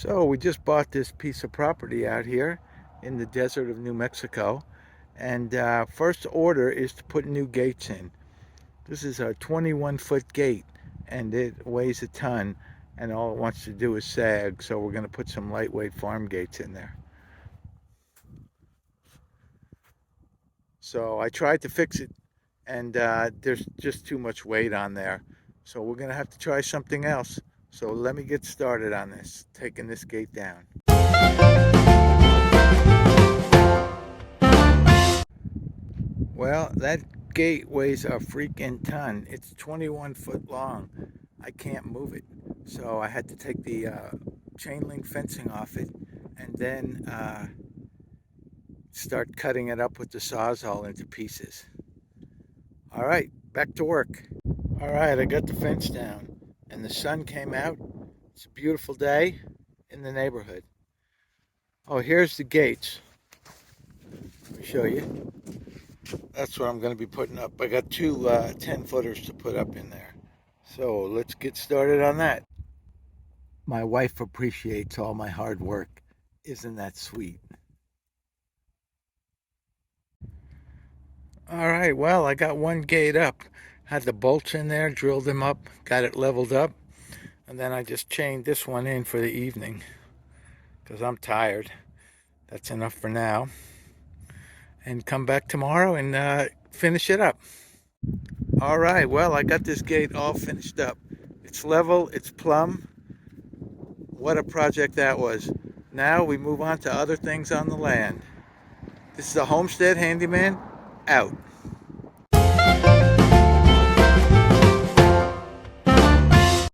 So we just bought this piece of property out here in the desert of New Mexico, and first order is to put new gates in. This is a 21-foot gate, and it weighs a ton, and all it wants to do is sag, so we're going to put some lightweight farm gates in there. So I tried to fix it, and there's just too much weight on there. So we're going to have to try something else. So let me get started on this, taking this gate down. Well, that gate weighs a freaking ton. It's 21 foot long. I can't move it. So I had to take the chain link fencing off it and then start cutting it up with the Sawzall into pieces. All right, back to work. All right, I got the fence down and the sun came out. It's a beautiful day in the neighborhood. Oh, here's the gates. Let me show you. That's what I'm going to be putting up. I got two 10-footers to put up in there. So let's get started on that. My wife appreciates all my hard work. Isn't that sweet? All right, well, I got one gate up. Had the bolts in there, drilled them up, got it leveled up, and then I just chained this one in for the evening because I'm tired. That's enough for now. And come back tomorrow and finish it up. All right, well, I got this gate all finished up. It's level, it's plumb. What a project that was. Now we move on to other things on the land. This is a Homestead Handyman, out.